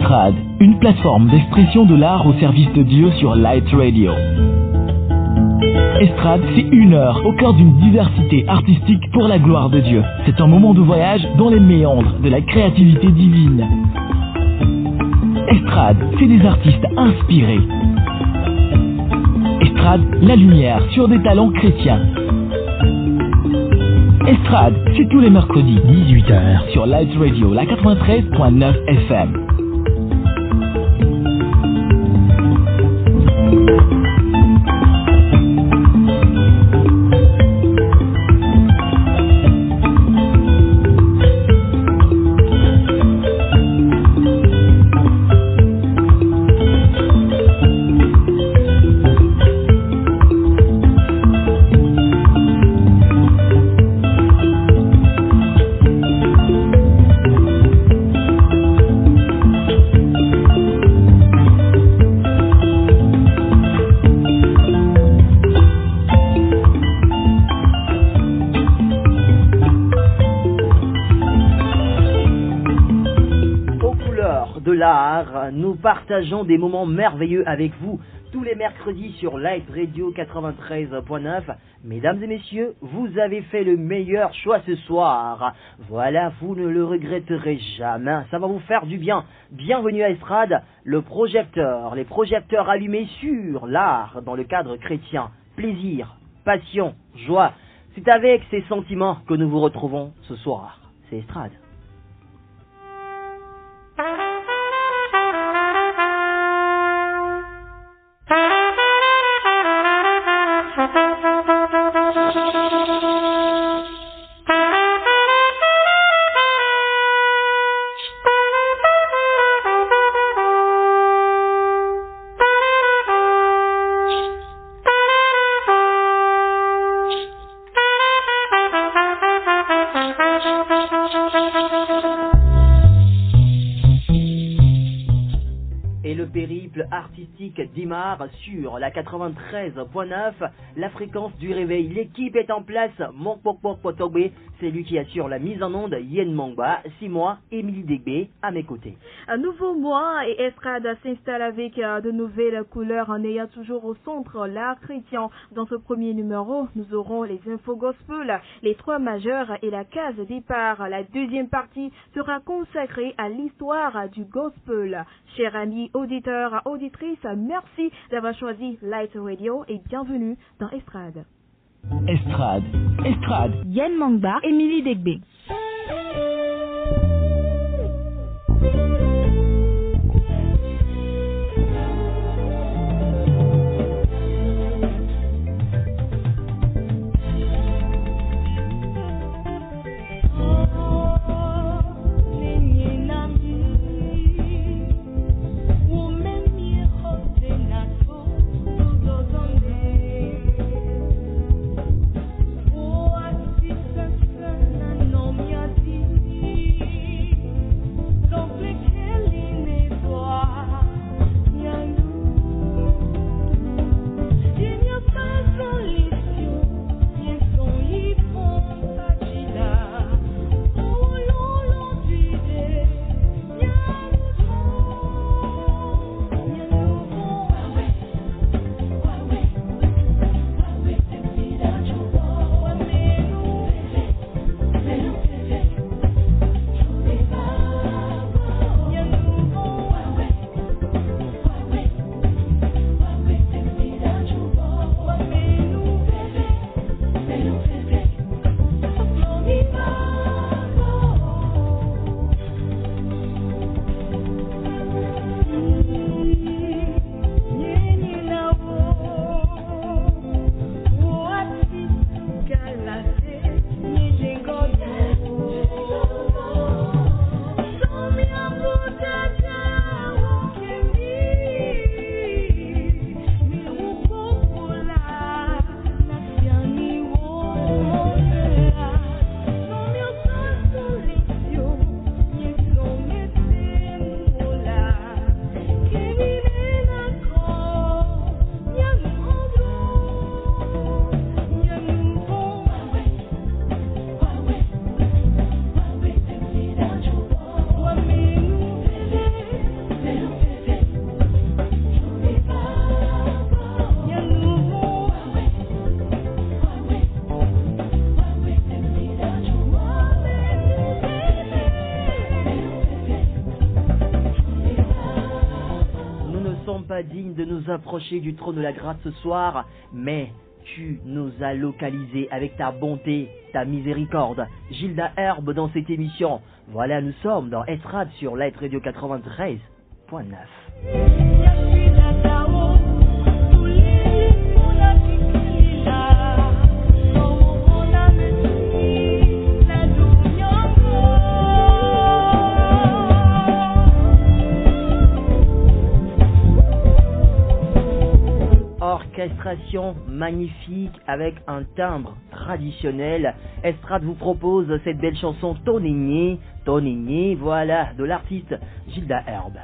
Estrade, une plateforme d'expression de l'art au service de Dieu sur Light Radio. Estrade, c'est 1 heure au cœur d'une diversité artistique pour la gloire de Dieu. C'est un moment de voyage dans les méandres de la créativité divine. Estrade, c'est des artistes inspirés. Estrade, la lumière sur des talents chrétiens. Estrade, c'est tous les mercredis, 18h, sur Light Radio, la 93.9 FM. Nous partageons des moments merveilleux avec vous tous les mercredis sur Light Radio 93.9. Mesdames et messieurs, vous avez fait le meilleur choix ce soir. Voilà, vous ne le regretterez jamais. Ça va vous faire du bien. Bienvenue à Estrade, les projecteurs allumés sur l'art dans le cadre chrétien. Plaisir, passion, joie. C'est avec ces sentiments que nous vous retrouvons ce soir. C'est Estrade. Artistique d'Imar sur la 93.9, la fréquence du réveil. L'équipe est en place. Mokpokpokpotogbe, c'est lui qui assure la mise en onde. Yen Mangba, 6 mois, Émilie Degbe à mes côtés. Un nouveau mois et Estrade s'installe avec de nouvelles couleurs en ayant toujours au centre l'art chrétien. Dans ce premier numéro, nous aurons les infos gospel, les 3 majeurs et la case départ. La deuxième partie sera consacrée à l'histoire du gospel. Chers amis auditeurs, auditrices, merci d'avoir choisi Light Radio et bienvenue dans Estrade. Estrade. Yen Mangba, Émilie Degbe. Oh, I see the sun, I know me, I see. pas digne de nous approcher du trône de la grâce ce soir, mais tu nous as localisés avec ta bonté, ta miséricorde. Gilda Herbe dans cette émission. Voilà, nous sommes dans Estrade sur Light Radio 93.9. Orchestration magnifique avec un timbre traditionnel. Estrade vous propose cette belle chanson Tonigny, voilà, de l'artiste Gilda Herbe.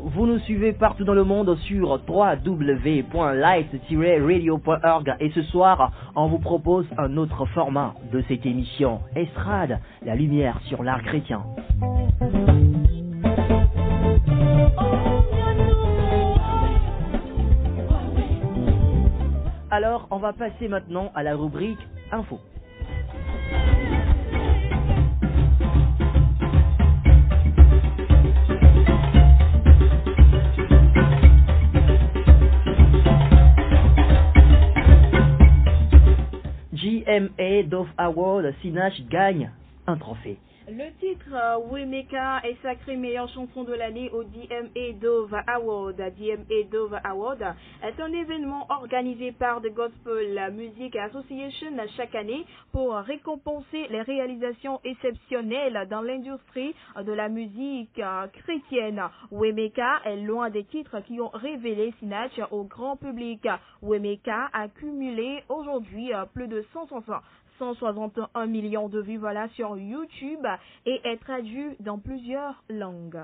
Vous nous suivez partout dans le monde sur www.light-radio.org et ce soir, on vous propose un autre format de cette émission. Estrade, la lumière sur l'art chrétien. Alors, on va passer maintenant à la rubrique Info. GMA Dove Award, Sinach gagne un trophée. Le titre Waymaker est sacré meilleure chanson de l'année au DMA Dove Award. DMA Dove Award est un événement organisé par The Gospel Music Association chaque année pour récompenser les réalisations exceptionnelles dans l'industrie de la musique chrétienne. Waymaker est l'un des titres qui ont révélé Sinach au grand public. Waymaker a cumulé aujourd'hui plus de 161 millions de vues sur YouTube et est traduit dans plusieurs langues.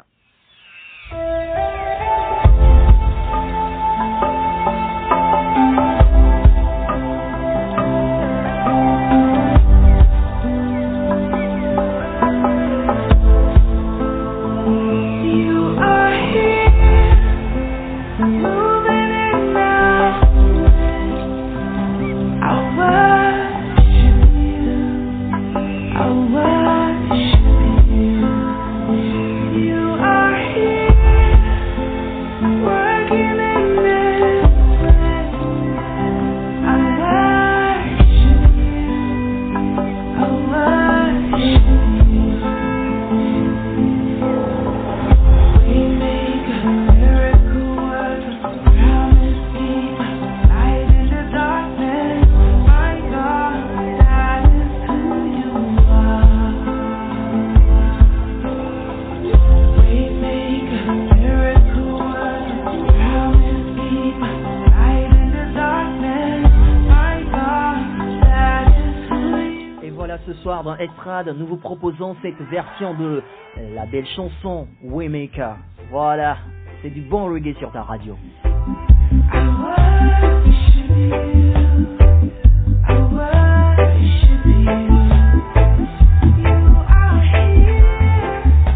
Dans Estrade, nous vous proposons cette version de la belle chanson Waymaker. Voilà, c'est du bon reggae sur ta radio.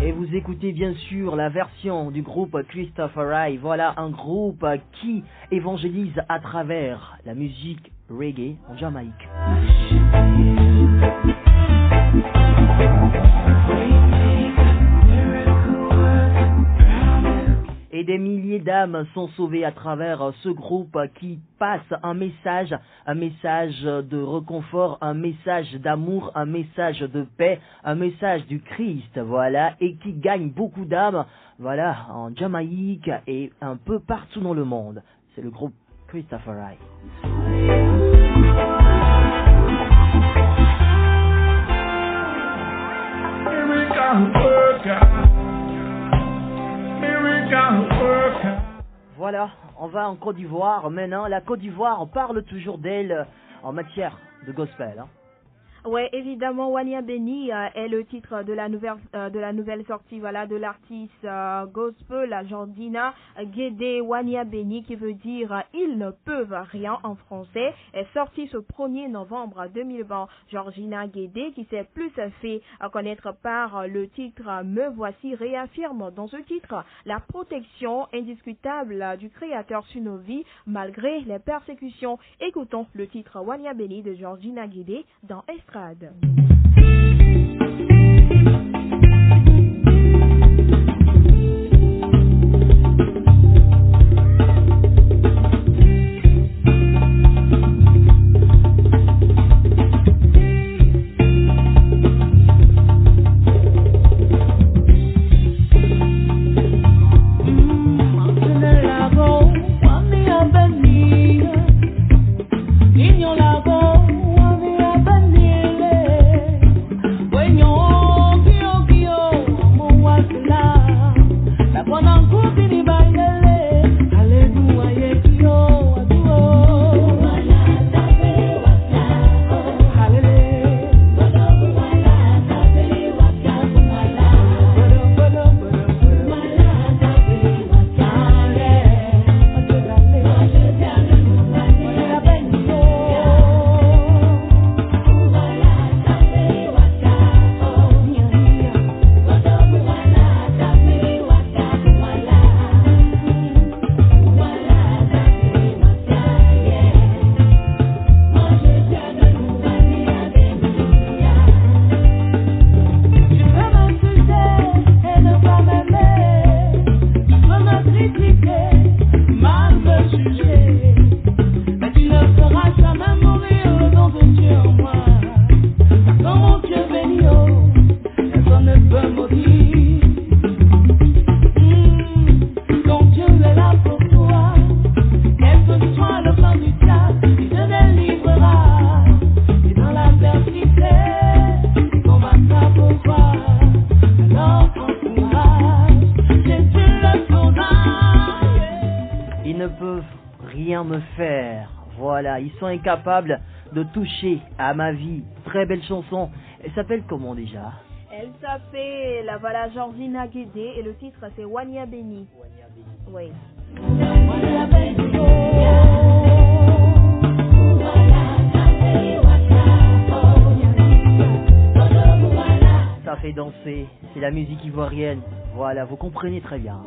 Et vous écoutez bien sûr la version du groupe Christopher Wright. Voilà un groupe qui évangélise à travers la musique reggae en Jamaïque. Et des milliers d'âmes sont sauvées à travers ce groupe qui passe un message de réconfort, un message d'amour, un message de paix, un message du Christ, voilà, et qui gagne beaucoup d'âmes, voilà, en Jamaïque et un peu partout dans le monde. C'est le groupe Christopher Wright. Voilà, on va en Côte d'Ivoire maintenant. La Côte d'Ivoire, on parle toujours d'elle en matière de gospel. Ouais, évidemment, Wania Beni est le titre de la nouvelle sortie, voilà, de l'artiste gospel Georgina Guédé. Wania Beni, qui veut dire ils ne peuvent rien en français, est sorti ce 1er novembre 2020. Georgina Guédé, qui s'est plus fait connaître par le titre Me voici, réaffirme dans ce titre la protection indiscutable du créateur sur nos vies malgré les persécutions. Écoutons le titre Wania Beni de Georgina Guédé dans Estrade. me faire. Voilà, ils sont incapables de toucher à ma vie. Très belle chanson. Elle s'appelle comment déjà? Elle s'appelle voilà, Georgina Guédé et le titre c'est Wanya Beni. Oui. Ça fait danser, c'est la musique ivoirienne. Voilà, vous comprenez très bien.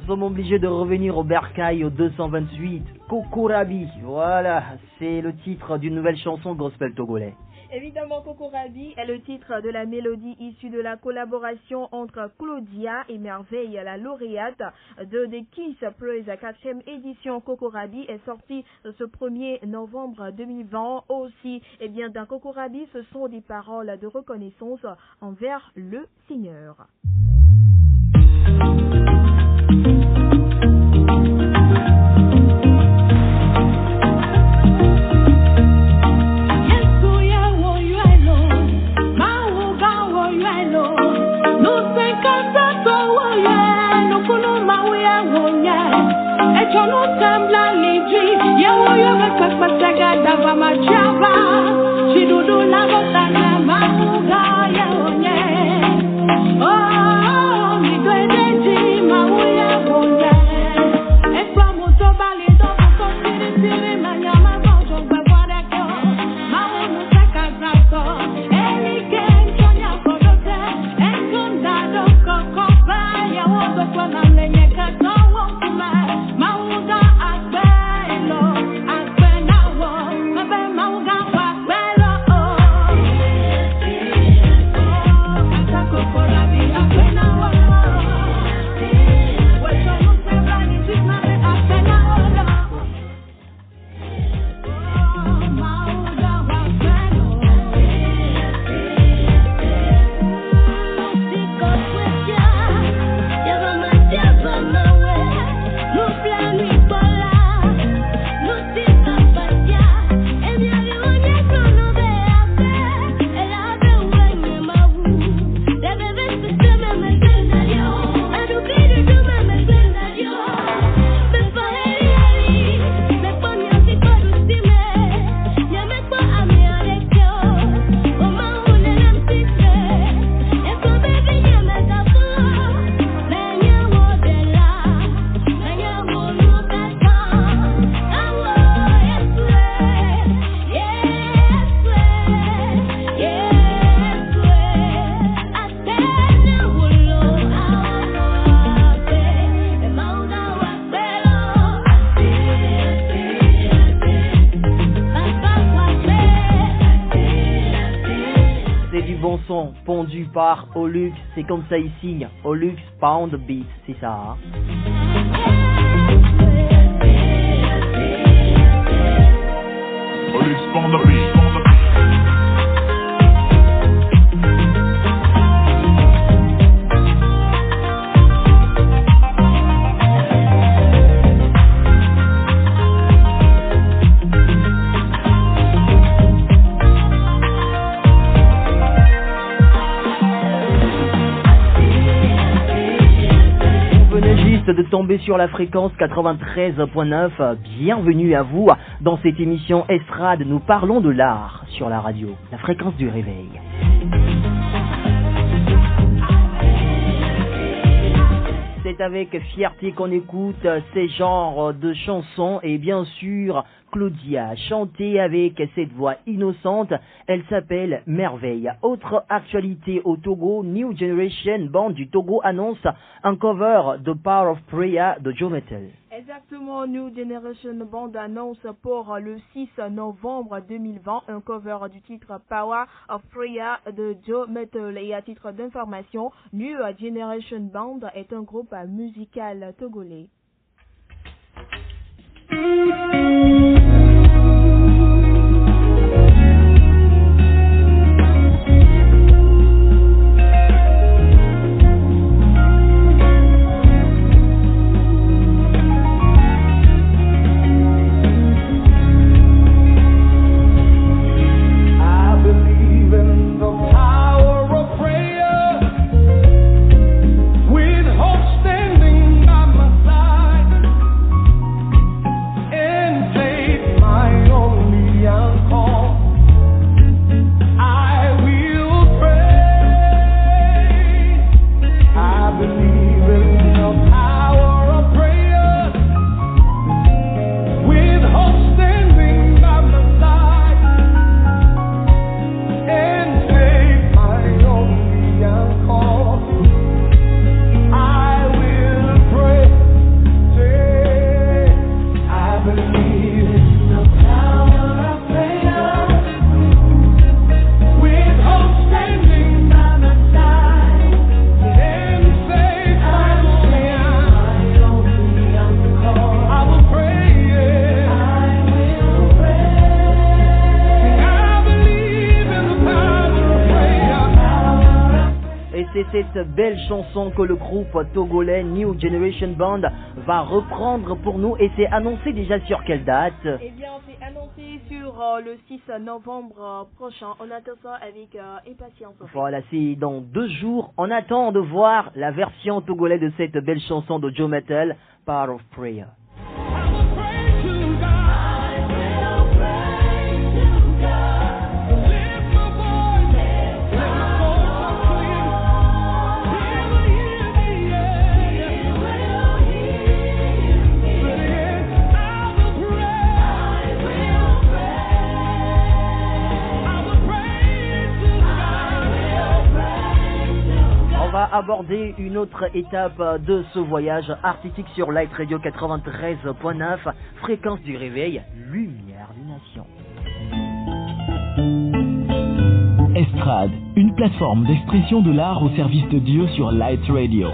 Nous sommes obligés de revenir au bercail au 228. Kokorabi, voilà, c'est le titre d'une nouvelle chanson gospel togolais. Évidemment, Kokorabi est le titre de la mélodie issue de la collaboration entre Claudia et Merveille, la lauréate de The Kiss Praise. 4e édition Kokorabi est sortie ce 1er novembre 2020. Aussi, eh bien, dans Kokorabi, ce sont des paroles de reconnaissance envers le Seigneur. Pondu par Olux, c'est comme ça il signe, Olux Pound Beat, c'est ça. Hein? Olux Pound Beat. De tomber sur la fréquence 93.9. Bienvenue à vous dans cette émission Estrade. Nous parlons de l'art sur la radio, la fréquence du réveil. C'est avec fierté qu'on écoute ces genres de chansons et bien sûr Claudia chantée avec cette voix innocente. Elle s'appelle Merveille. Autre actualité au Togo, New Generation Band du Togo annonce un cover de Power of Prayer de Joe Metal. Exactement, New Generation Band annonce pour le 6 novembre 2020 un cover du titre Power of Prayer de Joe Metal. Et à titre d'information, New Generation Band est un groupe musical togolais. cette belle chanson que le groupe togolais New Generation Band va reprendre pour nous et c'est annoncé déjà sur quelle date? Eh bien, c'est annoncé sur le 6 novembre prochain. On attend ça avec impatience. Voilà, c'est dans 2 jours. On attend de voir la version togolaise de cette belle chanson de Joe Mettle, Part of Prayer. Aborder une autre étape de ce voyage artistique sur Light Radio 93.9, fréquence du réveil, lumière des nations. Estrade, une plateforme d'expression de l'art au service de Dieu sur Light Radio.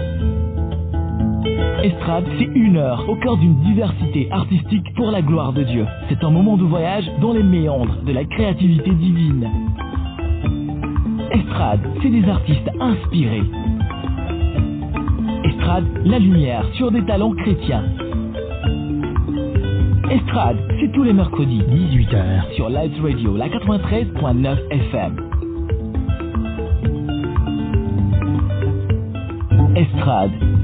Estrade, c'est 1 heure au cœur d'une diversité artistique pour la gloire de Dieu. C'est un moment de voyage dans les méandres de la créativité divine. Estrade, c'est des artistes inspirés. Estrade, la lumière sur des talents chrétiens. Estrade, c'est tous les mercredis, 18h, sur Light Radio, la 93.9 FM.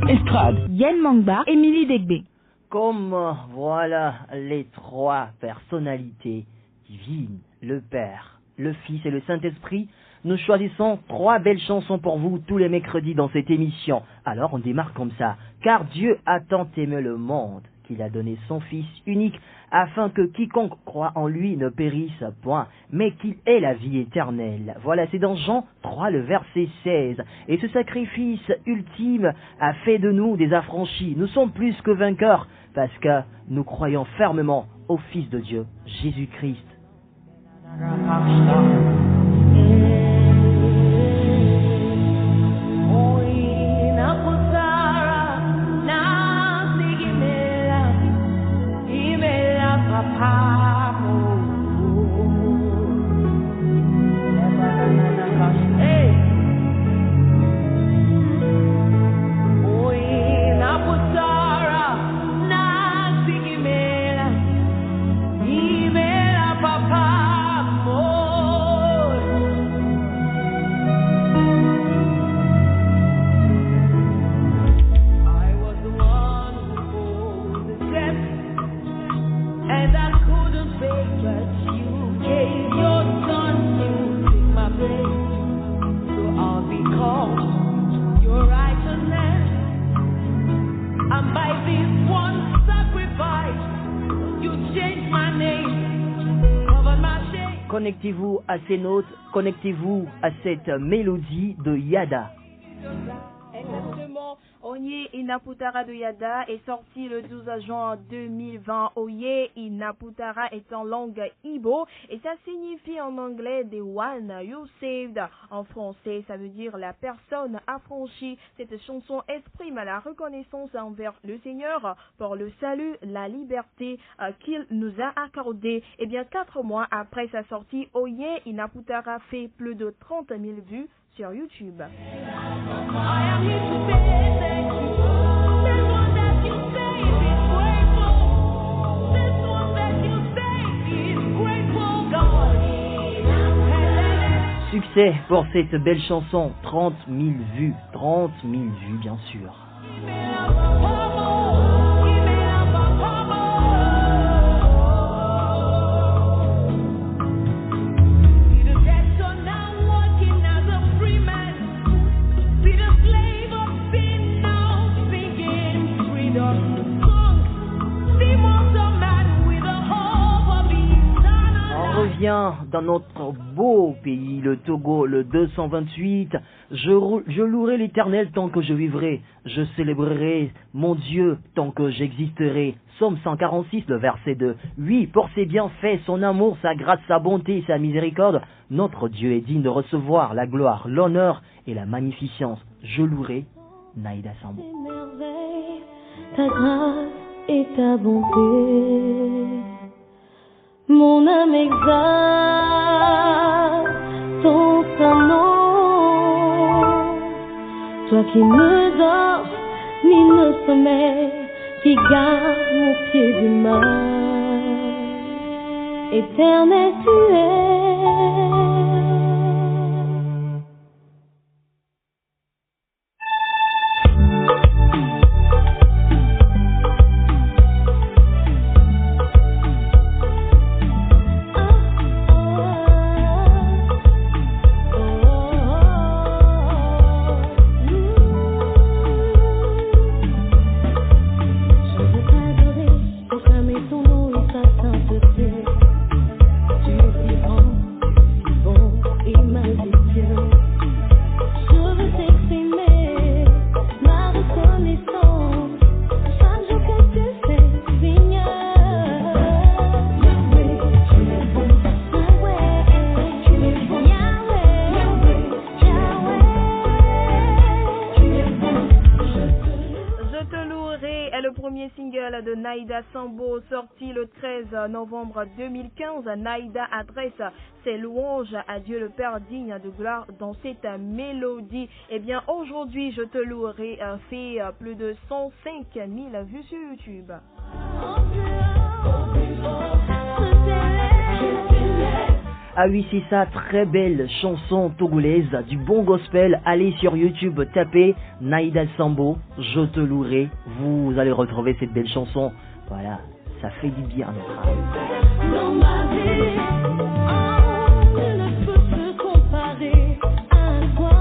Estrade. Yen Mangba, Émilie Degbe. Comme voilà les 3 personnalités divines, le Père, le Fils et le Saint-Esprit, nous choisissons 3 belles chansons pour vous tous les mercredis dans cette émission. Alors on démarre comme ça. Car Dieu a tant aimé le monde qu'il a donné son Fils unique afin que quiconque croit en lui ne périsse point, mais qu'il ait la vie éternelle. Voilà, c'est dans Jean 3, le verset 16. Et ce sacrifice ultime a fait de nous des affranchis. Nous sommes plus que vainqueurs parce que nous croyons fermement au Fils de Dieu, Jésus-Christ. Connectez-vous à ces notes, connectez-vous à cette mélodie de Yada. Exactement. Onye Inaputara de Yada est sorti le 12 juin 2020. Oye Inaputara est en langue Igbo et ça signifie en anglais The One You Saved. En français, ça veut dire la personne affranchie. Cette chanson exprime la reconnaissance envers le Seigneur pour le salut, la liberté qu'il nous a accordé. Et bien 4 mois après sa sortie, Oye Inaputara fait plus de 30 000 vues sur YouTube. Succès pour cette belle chanson, 30 000 vues, 30 000 vues bien sûr. Dans notre beau pays, le Togo, le 228, je louerai l'Éternel tant que je vivrai, je célébrerai mon Dieu tant que j'existerai. Psaume 146, le verset 2. Oui, pour ses bienfaits, son amour, sa grâce, sa bonté et sa miséricorde, notre Dieu est digne de recevoir la gloire, l'honneur et la magnificence. Je louerai Naïda Sambo. Ta grâce et ta bonté. Mon âme exalte ton Saint-Nom, toi qui ne dors ni ne sommeille, qui garde mon pied du mal, éternel tu es. De Naïda Sambo, sorti le 13 novembre 2015, Naïda adresse ses louanges à Dieu le Père digne de gloire dans cette mélodie. Eh bien, aujourd'hui, je te louerai fait plus de 105 000 vues sur YouTube. Ah oui, c'est ça, très belle chanson togolaise, du bon gospel. Allez sur YouTube, tapez Naïda Sambo, je te louerai. Vous allez retrouver cette belle chanson. Voilà, ça fait du bien à notre âme. Dans ma vie, ne peut se comparer à toi,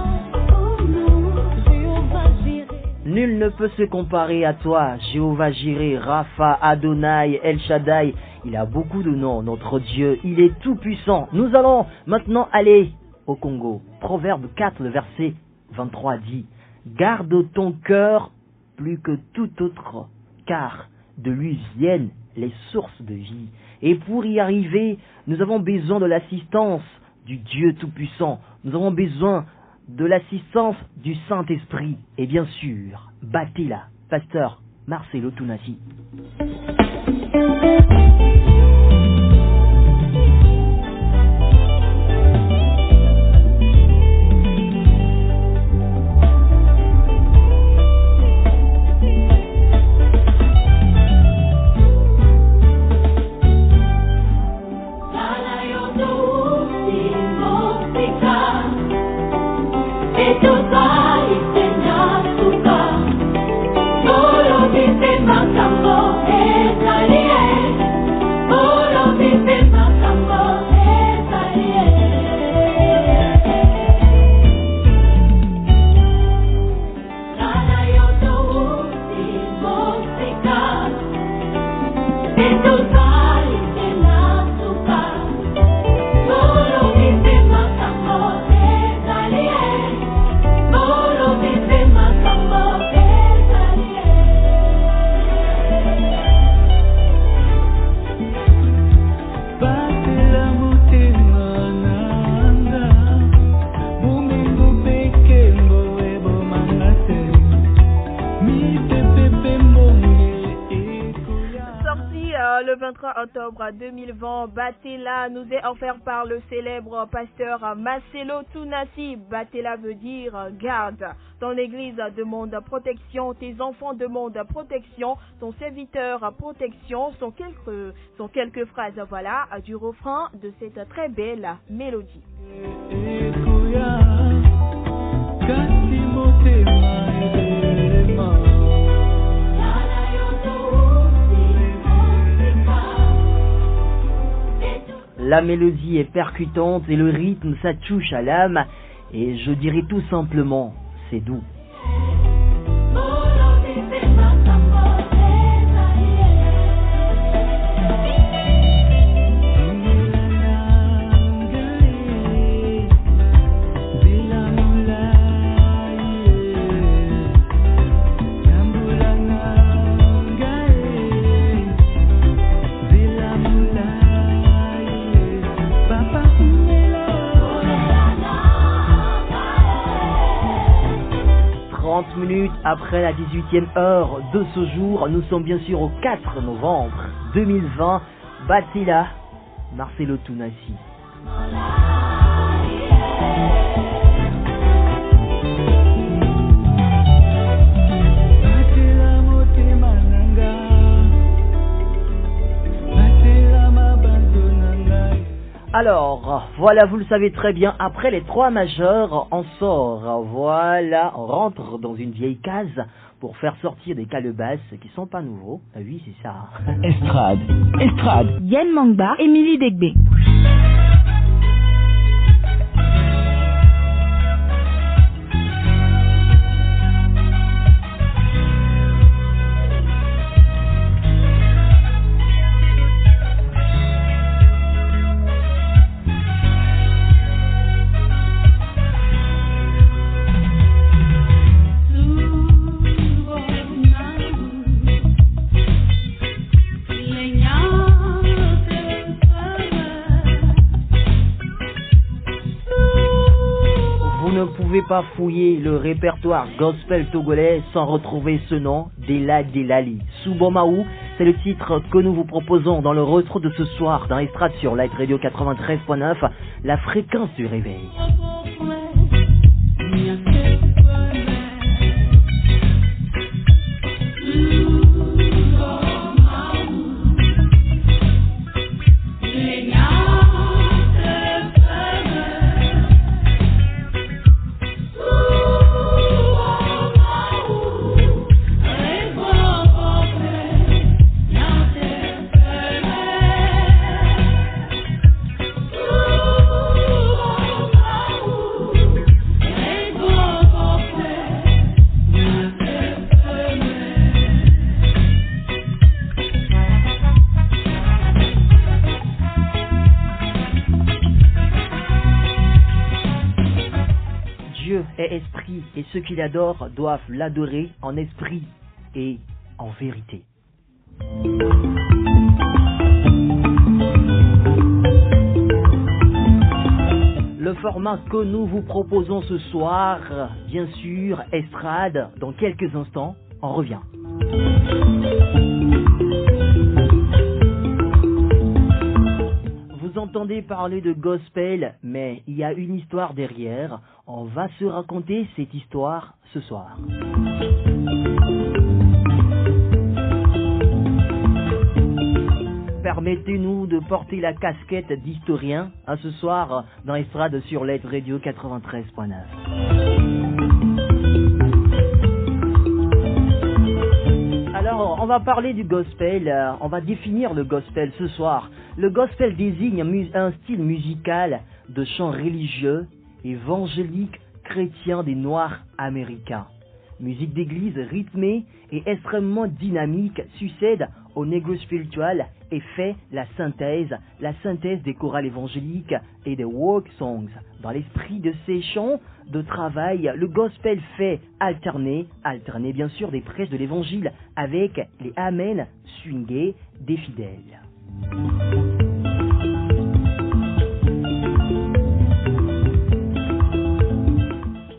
oh non, Jéhovah Jireh. Nul ne peut se comparer à toi, Jéhovah Jireh, Rapha, Adonai, El Shaddai. Il a beaucoup de noms, notre Dieu, il est tout puissant. Nous allons maintenant aller au Congo. Proverbe 4, le verset 23 dit: garde ton cœur plus que tout autre, car de lui viennent les sources de vie. Et pour y arriver, nous avons besoin de l'assistance du Dieu tout-puissant. Nous avons besoin de l'assistance du Saint-Esprit. Et bien sûr, Batila, pasteur Marcelo Tunasi. Le 23 octobre 2020, Batela nous est offert par le célèbre pasteur Marcelo Tunasi. Batela veut dire garde. Ton église demande protection, tes enfants demandent protection, ton serviteur protection, sont quelques phrases voilà, du refrain de cette très belle mélodie. La mélodie est percutante et le rythme, ça touche à l'âme. Et je dirais tout simplement, c'est doux. Minutes après la 18e heure de ce jour, nous sommes bien sûr au 4 novembre 2020. Batila, Marcelo Tunasi. Alors, voilà, vous le savez très bien, après les 3 majeurs, on sort, voilà, on rentre dans une vieille case pour faire sortir des calebasses qui sont pas nouveaux. Ah oui, c'est ça. Estrade, estrade. Yen Mangba, Émilie Degbe. Pas fouiller le répertoire gospel togolais sans retrouver ce nom, Dela Delali. Soubomaou, c'est le titre que nous vous proposons dans le retro de ce soir dans Estrade sur Light Radio 93.9, la fréquence du réveil. Et ceux qui l'adorent doivent l'adorer en esprit et en vérité. Le format que nous vous proposons ce soir, bien sûr, Estrade, dans quelques instants, on revient. Vous entendez parler de gospel, mais il y a une histoire derrière. On va se raconter cette histoire ce soir. Permettez-nous de porter la casquette d'historien ce soir dans Estrade sur Light Radio 93.9. Alors, on va parler du gospel, on va définir le gospel ce soir. Le gospel désigne un style musical de chant religieux, évangélique, chrétien des Noirs américains. Musique d'église rythmée et extrêmement dynamique succède au negro spiritual et fait la synthèse des chorales évangéliques et des work songs. Dans l'esprit de ces chants de travail, le gospel fait alterner bien sûr des prêches de l'évangile avec les amen swingés des fidèles.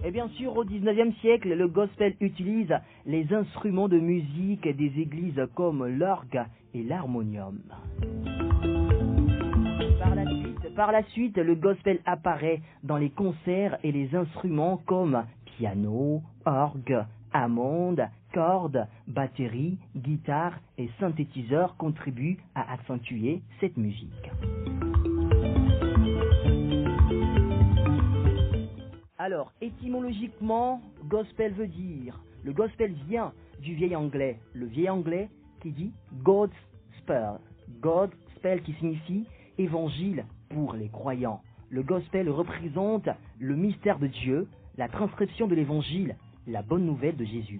Et bien sûr, au XIXe siècle, le gospel utilise les instruments de musique des églises comme l'orgue et l'harmonium. Par la suite, le gospel apparaît dans les concerts et les instruments comme piano, orgue, hammond, cordes, batterie, guitare et synthétiseur contribuent à accentuer cette musique. Alors, étymologiquement, gospel veut dire, le gospel vient du vieil anglais, le vieil anglais qui dit God's spell qui signifie évangile pour les croyants. Le gospel représente le mystère de Dieu, la transcription de l'évangile, la bonne nouvelle de Jésus.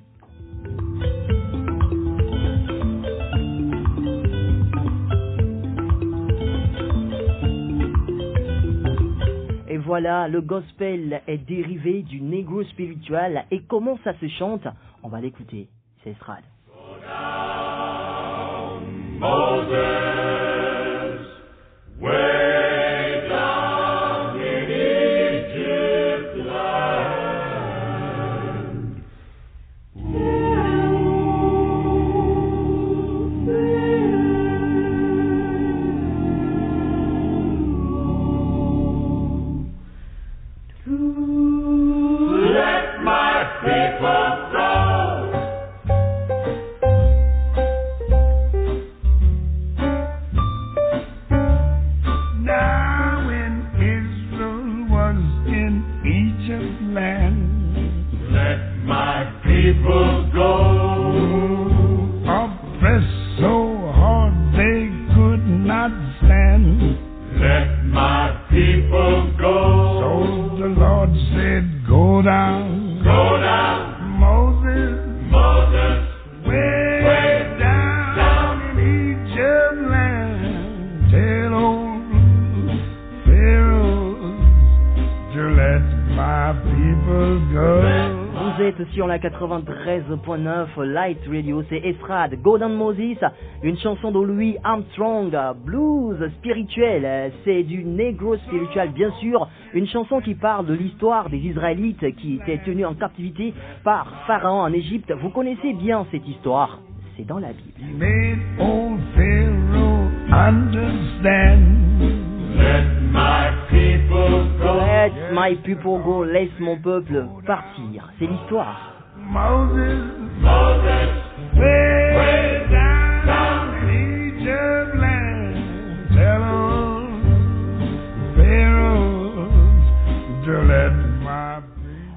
Et voilà, le gospel est dérivé du negro spiritual. Et comment ça se chante? On va l'écouter. C'est Estrade. sur la 93.9 Light Radio, c'est Estrade, Golden Moses, une chanson de Louis Armstrong, blues spirituel, c'est du Negro spiritual bien sûr, une chanson qui parle de l'histoire des Israélites qui étaient tenus en captivité par Pharaon en Égypte. Vous connaissez bien cette histoire, c'est dans la Bible. He made old Pharaoh understand. Let my people go. Let my people go, laisse mon peuple partir, c'est l'histoire. Moses, way down in Egypt land. Tell Pharaoh to let my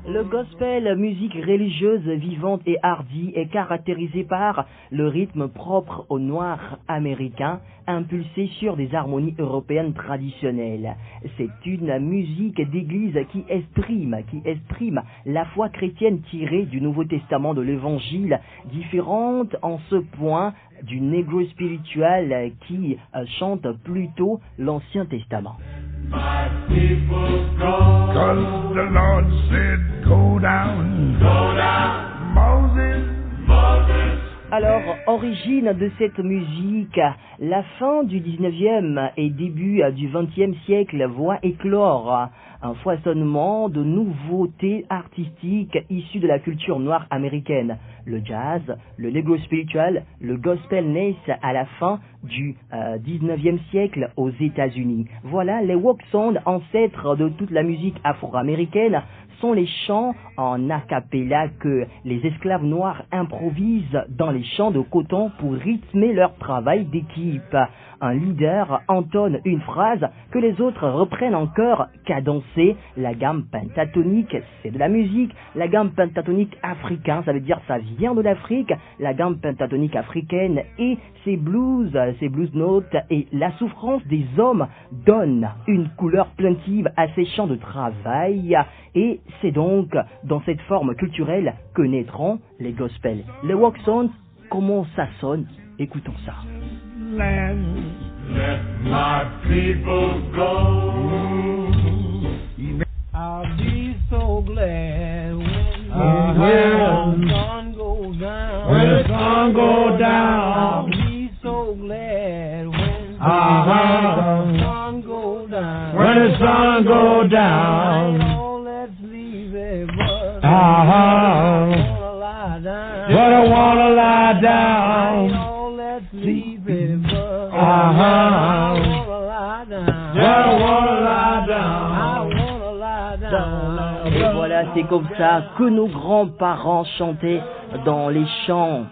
Le gospel, musique religieuse vivante et hardie, est caractérisé par le rythme propre aux Noirs américains, impulsé sur des harmonies européennes traditionnelles. C'est une musique d'église qui exprime la foi chrétienne tirée du Nouveau Testament de l'Évangile, différente en ce point du Negro spiritual qui chante plutôt l'Ancien Testament. my people go. 'Cause the Lord said, go down. Go down. Moses. Alors, origine de cette musique, la fin du 19e et début du 20e siècle voit éclore un foisonnement de nouveautés artistiques issues de la culture noire américaine. Le jazz, le negro spiritual, le gospel naissent à la fin du 19e siècle aux États-Unis. Voilà, les walk songs, ancêtres de toute la musique afro-américaine, sont les chants en a cappella que les esclaves noirs improvisent dans les champs de coton pour rythmer leur travail d'équipe. Un leader entonne une phrase que les autres reprennent en chœur cadencé. La gamme pentatonique, c'est de la musique. La gamme pentatonique africaine, ça veut dire ça vient de l'Afrique. La gamme pentatonique africaine et ses blues notes et la souffrance des hommes donnent une couleur plaintive à ces chants de travail. Et c'est donc dans cette forme culturelle que naîtront les gospels. Les walk songs, comment ça sonne? Écoutons ça. Land. Let my people go. I'll be so glad when when the sun goes down. when the sun go down. I'll be so glad when Uh-huh. the sun goes down. When the sun go down. Oh, let's leave it, but Uh-huh. I wanna lie down. But I wanna lie down. Oh, let's leave it, but Uh-huh. I wanna lie down. But I wanna lie down. I wanna lie down. Et voilà, c'est comme ça que nos grands-parents chantaient dans les chants.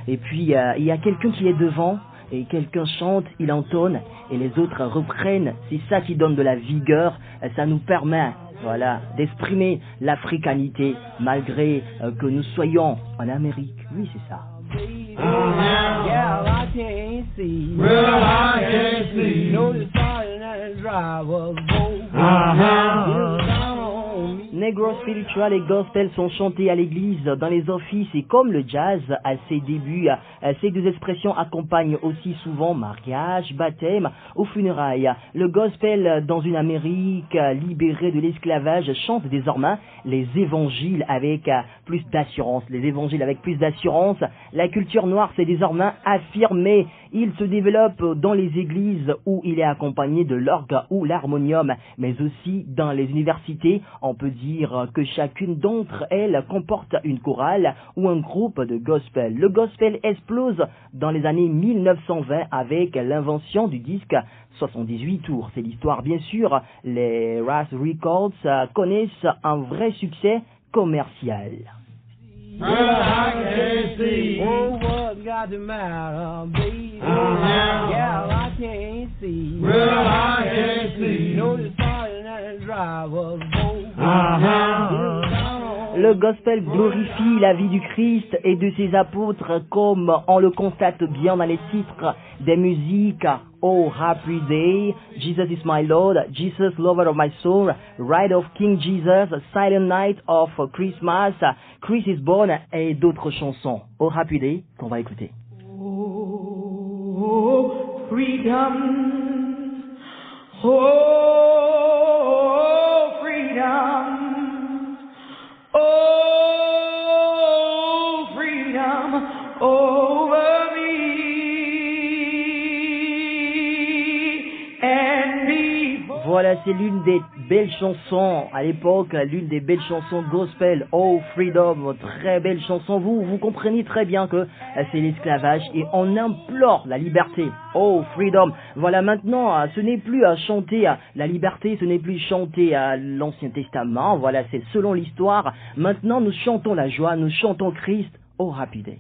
Et puis, il y a quelqu'un qui est devant, et quelqu'un chante, il entonne, et les autres reprennent. C'est ça qui donne de la vigueur, ça nous permet, voilà, d'exprimer l'africanité, malgré que nous soyons en Amérique. Oui, c'est ça. Yeah, I can't see. Well, I can't see. No, the sergeant and the driver's boat. Uh-huh. Negro spiritual et gospel sont chantés à l'église, dans les offices, et comme le jazz à ses débuts, ces deux expressions accompagnent aussi souvent mariage, baptême ou funérailles. Le gospel dans une Amérique libérée de l'esclavage chante désormais les évangiles avec plus d'assurance. La culture noire s'est désormais affirmée. Il se développe dans les églises où il est accompagné de l'orgue ou l'harmonium, mais aussi dans les universités. On peut dire que chacune d'entre elles comporte une chorale ou un groupe de gospel. Le gospel explose dans les années 1920 avec l'invention du disque 78 tours. C'est l'histoire bien sûr. Les Ras Records connaissent un vrai succès commercial. Well, I can't see. Oh, what got the matter, baby? Uh-huh. Yeah, I can't see. Well, I can't see. No, the sergeant and the driver's boat. Uh-huh. Le gospel glorifie la vie du Christ et de ses apôtres comme on le constate bien dans les titres des musiques. Oh, Happy Day, Jesus is my Lord, Jesus, Lover of my Soul, Ride of King Jesus, Silent Night of Christmas, Christ is Born et d'autres chansons. Oh, Happy Day qu'on va écouter. Oh, freedom. Oh, freedom. Oh, Voilà, c'est l'une des belles chansons à l'époque, l'une des belles chansons gospel, Oh Freedom, très belle chanson. Vous comprenez très bien que c'est l'esclavage et on implore la liberté. Oh Freedom. Voilà, maintenant, ce n'est plus à chanter la liberté, ce n'est plus chanter l'Ancien Testament. Voilà, c'est selon l'histoire. Maintenant, nous chantons la joie, nous chantons Christ. Oh Happy Day.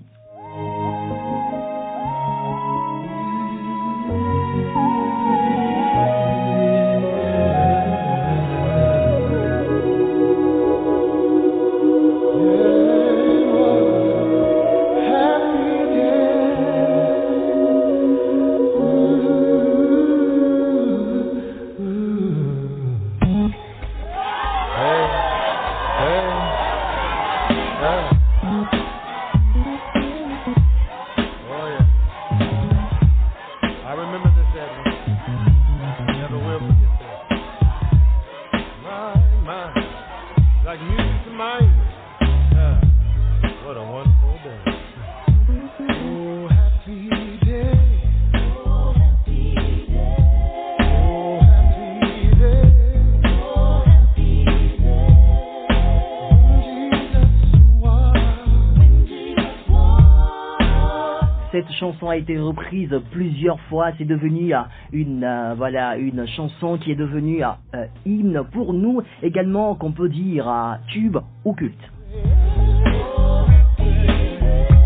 Cette chanson a été reprise plusieurs fois, c'est devenu une chanson qui est devenue hymne pour nous, également qu'on peut dire tube ou culte.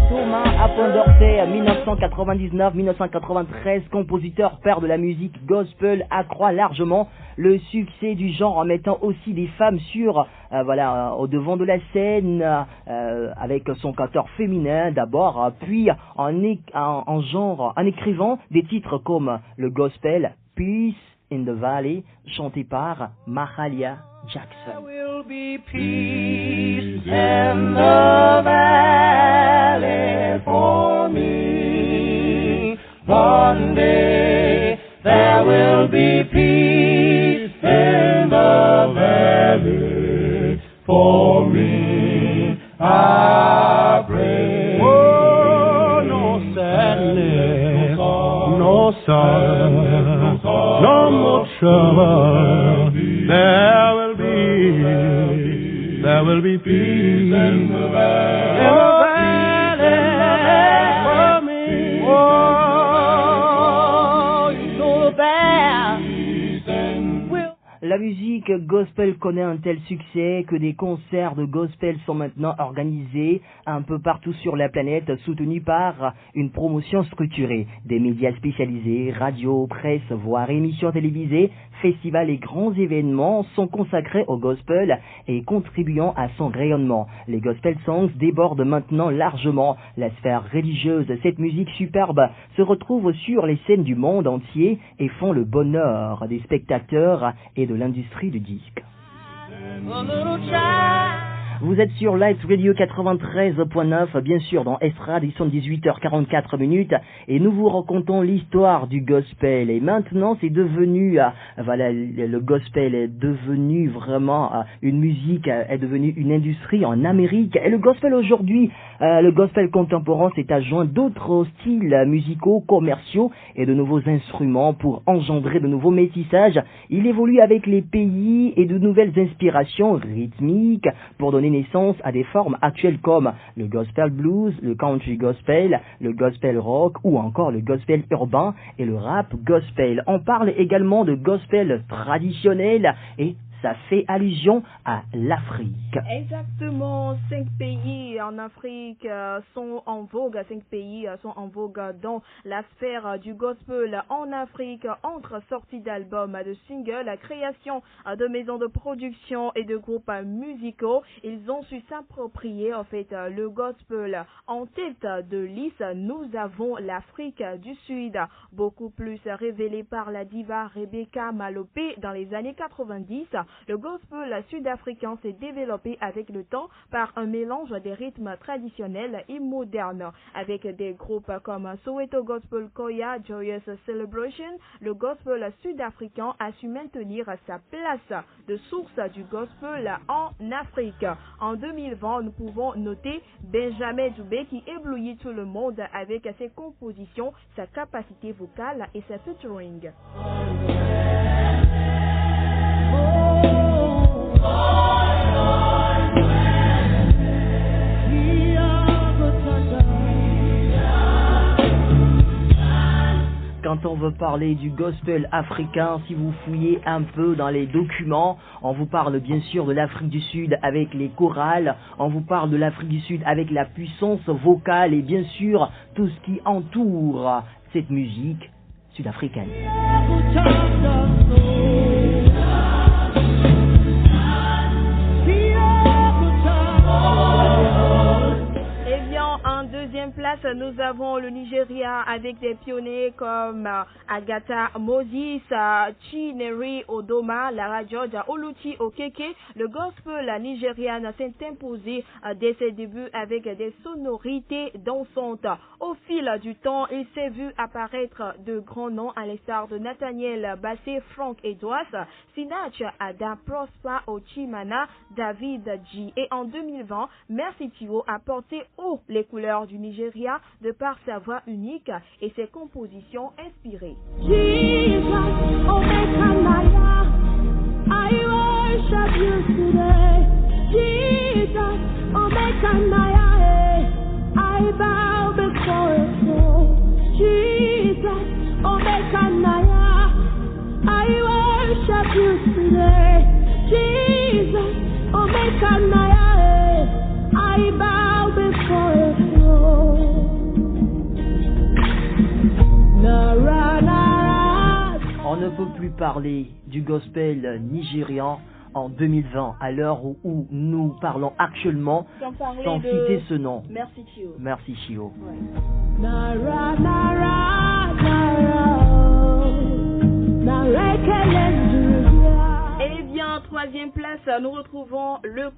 Thomas Apondorté, 1999-1993, compositeur père de la musique gospel, accroît largement le succès du genre en mettant aussi des femmes au devant de la scène avec son canteur féminin d'abord, puis en écrivant des titres comme le gospel Peace in the Valley, chanté par Mahalia Jackson. There will be peace in the valley for me. One day there will be peace in the valley for me. I pray. Oh, no sadness, no sorrow, no more trouble. There will be peace in the valley for me. Oh, you know that. La musique gospel connaît un tel succès que des concerts de gospel sont maintenant organisés un peu partout sur la planète, soutenus par une promotion structurée. Des médias spécialisés, radio, presse, voire émissions télévisées, festivals et grands événements sont consacrés au gospel et contribuant à son rayonnement. Les gospel songs débordent maintenant largement la sphère religieuse. Cette musique superbe se retrouve sur les scènes du monde entier et font le bonheur des spectateurs et de l'industrie du disque. Vous êtes sur Light Radio 93.9, bien sûr dans Estrade, ils sont 18h44 et nous vous racontons l'histoire du gospel. Et maintenant, c'est devenu, le gospel est devenu vraiment une musique, est devenu une industrie en Amérique. Et le gospel aujourd'hui, le gospel contemporain s'est adjoint d'autres styles musicaux, commerciaux et de nouveaux instruments pour engendrer de nouveaux métissages. Il évolue avec les pays et de nouvelles inspirations rythmiques pour donner naissance à des formes actuelles comme le gospel blues, le country gospel, le gospel rock ou encore le gospel urbain et le rap gospel. On parle également de gospel traditionnel et ça fait allusion à l'Afrique. Exactement, 5 pays en Afrique sont en vogue, 5 pays sont en vogue dans la sphère du gospel en Afrique, entre sorties d'albums, de singles, la création de maisons de production et de groupes musicaux. Ils ont su s'approprier en fait le gospel. En tête de liste, nous avons l'Afrique du Sud, beaucoup plus révélée par la diva Rebecca Malopé dans les années 90. Le gospel sud-africain s'est développé avec le temps par un mélange des rythmes traditionnels et modernes. Avec des groupes comme Soweto Gospel Choir, Joyous Celebration, le gospel sud-africain a su maintenir sa place de source du gospel en Afrique. En 2020, nous pouvons noter Benjamin Dubé qui éblouit tout le monde avec ses compositions, sa capacité vocale et sa featuring. quand on veut parler du gospel africain, si vous fouillez un peu dans les documents, on vous parle bien sûr de l'Afrique du Sud avec les chorales, on vous parle de l'Afrique du Sud avec la puissance vocale et bien sûr tout ce qui entoure cette musique sud-africaine. En deuxième place, nous avons le Nigeria avec des pionniers comme Agatha Moses, Chineri Odoma, Lara George, Oluchi Okeke. Le gospel nigérian s'est imposé dès ses débuts avec des sonorités dansantes. Au fil du temps, il s'est vu apparaître de grands noms à l'instar de Nathaniel Bassé, Frank Edwards, Sinach Ada, Prosper Ochimana, David G. Et en 2020, Mercy Tio a porté haut les couleurs du Nigeria de par sa voix unique et ses compositions inspirées. Jesus, Omekanaya, I worship you today. Jesus, Omekanaya, I bow before you. Jesus, Omekanaya, I worship you today. Jesus, Omekanaya, I bow before you. On ne peut plus parler du gospel nigérian en 2020, à l'heure où nous parlons actuellement, sans citer ce nom. Merci Chio. Merci Chio. Ouais. Eh bien, troisième place, nous retrouvons le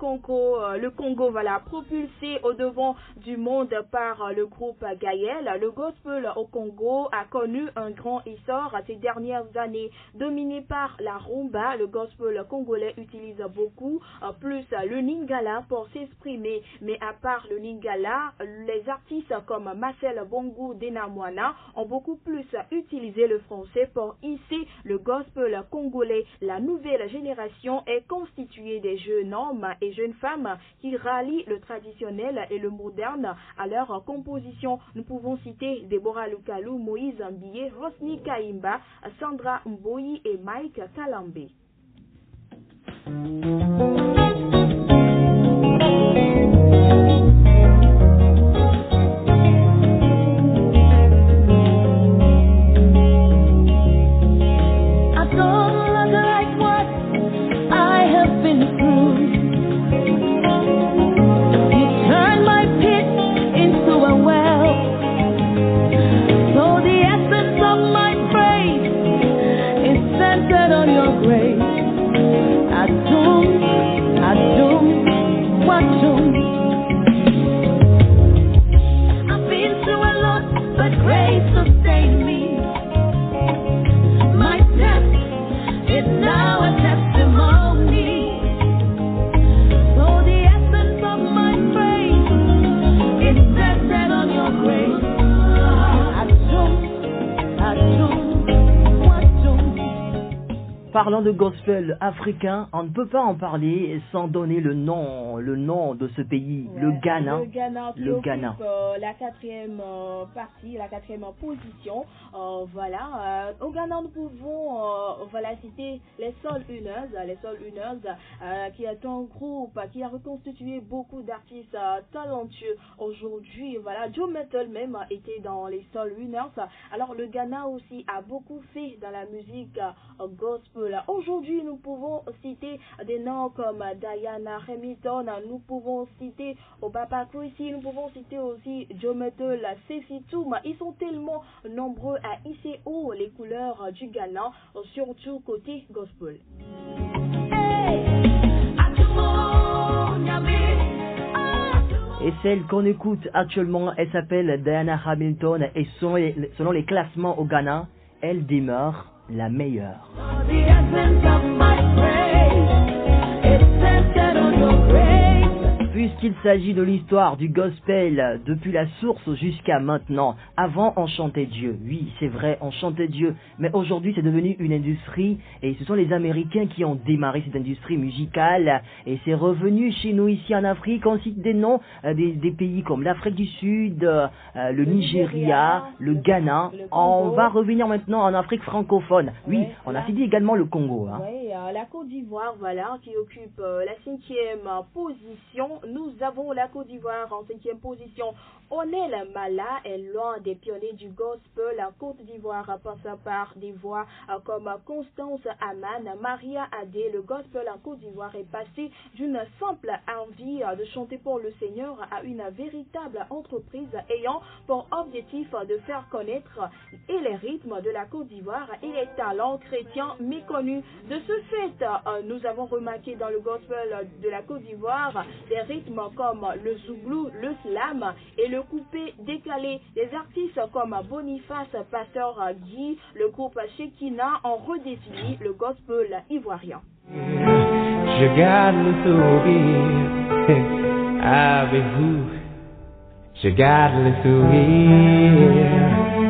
Congo, voilà, propulsé au devant du monde par le groupe Gaël. Le gospel au Congo a connu un grand essor ces dernières années. Dominé par la rumba, le gospel congolais utilise beaucoup plus le lingala pour s'exprimer. Mais à part le lingala, les artistes comme Marcel Bongo Denamwana ont beaucoup plus utilisé le français pour hisser le gospel congolais. La nouvelle génération est constituée des jeunes hommes et jeunes femmes qui rallient le traditionnel et le moderne à leur composition. Nous pouvons citer Deborah Lukalou, Moïse Mbie, Rosny Kaimba, Sandra Mboyi et Mike Kalambe. Parlant de gospel africain, on ne peut pas en parler sans donner le nom de ce pays, ouais, le Ghana. Le Ghana. La quatrième partie, la quatrième position. Au Ghana, nous pouvons citer les Soul Winners, qui est un groupe qui a reconstitué beaucoup d'artistes talentueux. Aujourd'hui, Joe Metal même était dans les Soul Winners. Alors le Ghana aussi a beaucoup fait dans la musique gospel. Aujourd'hui, nous pouvons citer des noms comme Diana Hamilton, nous pouvons citer Obapa Kwesi, nous pouvons citer aussi Joe Metal, Ceci Touma. Ils sont tellement nombreux à hisser haut les couleurs du Ghana, surtout côté gospel. Et celle qu'on écoute actuellement, elle s'appelle Diana Hamilton et selon les classements au Ghana, elle demeure la meilleure. puisqu'il s'agit de l'histoire du gospel depuis la source jusqu'à maintenant. Avant, on chantait Dieu. Oui, c'est vrai, on chantait Dieu. Mais aujourd'hui, c'est devenu une industrie et ce sont les Américains qui ont démarré cette industrie musicale et c'est revenu chez nous ici en Afrique. On cite des noms des pays comme l'Afrique du Sud, le Nigeria, le Ghana. On va revenir maintenant en Afrique francophone. Oui, Ouais, on a cité également le Congo. Hein. Oui, la Côte d'Ivoire, voilà, qui occupe la 5e position. Nous avons la Côte d'Ivoire en 5e position. Onel Mala est l'un des pionniers du gospel. La Côte d'Ivoire passe par des voix comme Constance Aman, Maria Adé. Le gospel en Côte d'Ivoire est passé d'une simple envie de chanter pour le Seigneur à une véritable entreprise ayant pour objectif de faire connaître et les rythmes de la Côte d'Ivoire et les talents chrétiens méconnus. De ce fait, nous avons remarqué dans le gospel de la Côte d'Ivoire des rythmes comme le zouglou, le slam et le coupé décalé. Des artistes comme Boniface, Pasteur Guy, le groupe Shekina ont redéfini le gospel ivoirien. Je garde le sourire avec vous. Je garde le sourire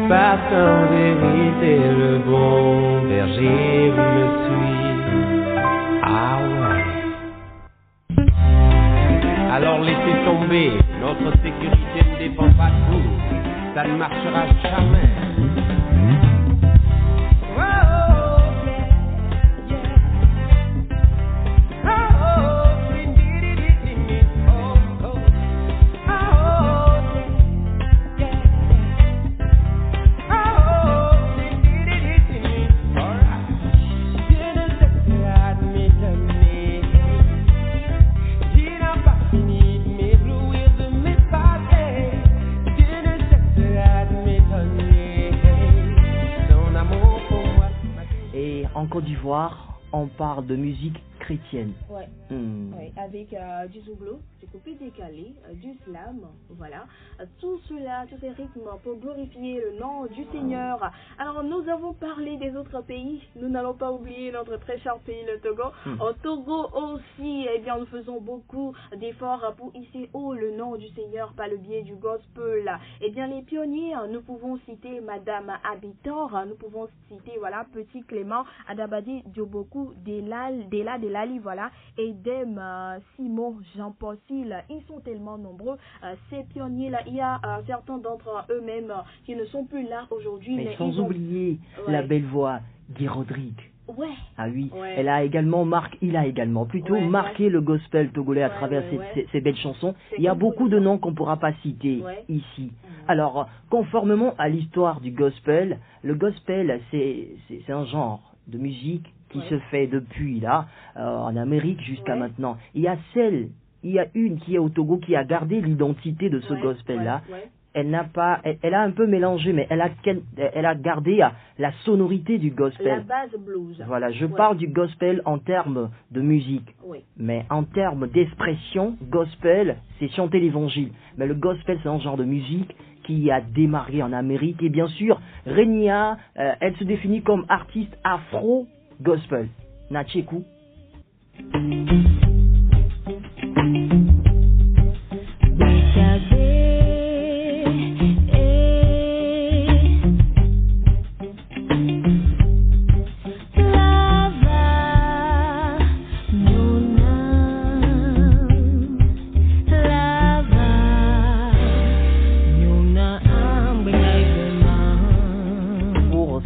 parce qu'en vérité le bon berger me suit. Ah ouais. Alors laissez tomber, notre sécurité ne dépend pas de vous. Ça ne marchera jamais. En Côte d'Ivoire, on parle de musique chrétienne. Ouais. Ouais, avec du zouglou, du coupé décalé, du slam, voilà. Tout cela, tous ces rythmes pour glorifier le nom du Seigneur. Alors, nous avons parlé des autres pays. Nous n'allons pas oublier notre très cher pays, le Togo. Au Togo aussi, eh bien, nous faisons beaucoup d'efforts pour hisser haut le nom du Seigneur par le biais du gospel. Eh bien, les pionniers, nous pouvons citer Madame Abitor, nous pouvons citer, voilà, Petit Clément, Adabadi Dioboku, Delali, voilà, et Dem, Simon, Jean-Paul Sil. Ils sont tellement nombreux. Ces pionniers-là, il y a certains d'entre eux-mêmes qui ne sont plus là aujourd'hui. Mais sans oublier la belle voix Guy Rodrigue. Ouais. Ah oui, Ouais. il a également marqué le gospel togolais à travers ces belles chansons. Il y a beaucoup de noms qu'on ne pourra pas citer ici. Alors, conformément à l'histoire du gospel, le gospel, c'est un genre de musique qui se fait depuis là, en Amérique jusqu'à maintenant. Il y a une qui est au Togo qui a gardé l'identité de ce gospel-là. Elle a un peu mélangé, mais elle a gardé la sonorité du gospel. La base blues. Voilà, je parle du gospel en termes de musique. Mais en termes d'expression, gospel, c'est chanter l'évangile. Mais le gospel, c'est un genre de musique qui a démarré en Amérique. Et bien sûr, Renia, elle se définit comme artiste afro-gospel. Nacheku.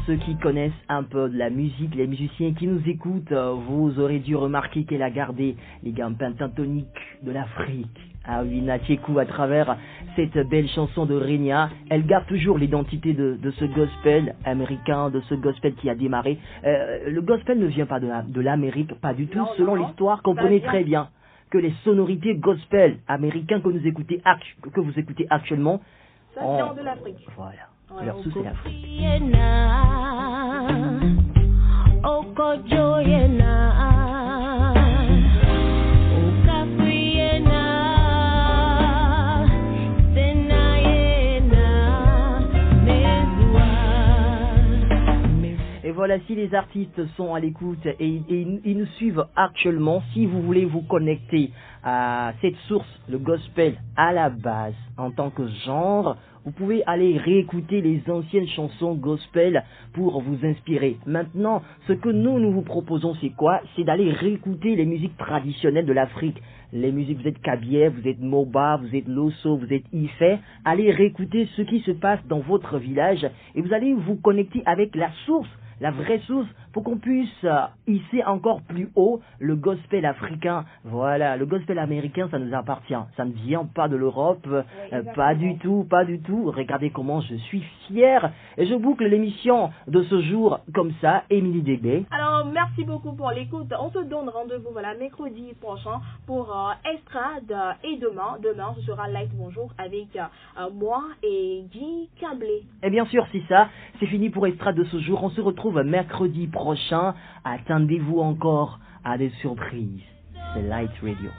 Ceux qui connaissent un peu de la musique, les musiciens qui nous écoutent, vous aurez dû remarquer qu'elle a gardé les gammes pentatoniques de l'Afrique. Ah oui, Nacheku, à travers cette belle chanson de Renia, elle garde toujours l'identité de ce gospel américain, de ce gospel qui a démarré. Le gospel ne vient pas de l'Amérique, pas du tout, selon l'histoire, comprenez très bien que les sonorités gospel américains que vous écoutez actuellement, ça vient de l'Afrique. Voilà. Leur sous c'est l'Afrique. voilà, si les artistes sont à l'écoute et ils nous suivent actuellement, si vous voulez vous connecter à cette source, le gospel à la base en tant que genre, vous pouvez aller réécouter les anciennes chansons gospel pour vous inspirer. Maintenant, ce que nous vous proposons, c'est quoi? C'est d'aller réécouter les musiques traditionnelles de l'Afrique. Les musiques, vous êtes Kabylie, vous êtes Moba, vous êtes Loso, vous êtes Ifé. Allez réécouter ce qui se passe dans votre village et vous allez vous connecter avec la source, la vraie source, pour qu'on puisse hisser encore plus haut le gospel africain. Voilà, le gospel américain, ça nous appartient. Ça ne vient pas de l'Europe, pas du tout. Regardez comment je suis fier. Et je boucle l'émission de ce jour comme ça, Émilie Degbé. Alors, merci beaucoup pour l'écoute. On se donne rendez-vous mercredi prochain pour Estrade. Et demain, ce sera Light Bonjour avec moi et Guy Cablé. Et bien sûr, c'est ça. C'est fini pour Estrade de ce jour. On se retrouve mercredi prochain. Attendez-vous encore à des surprises. C'est Light Radio.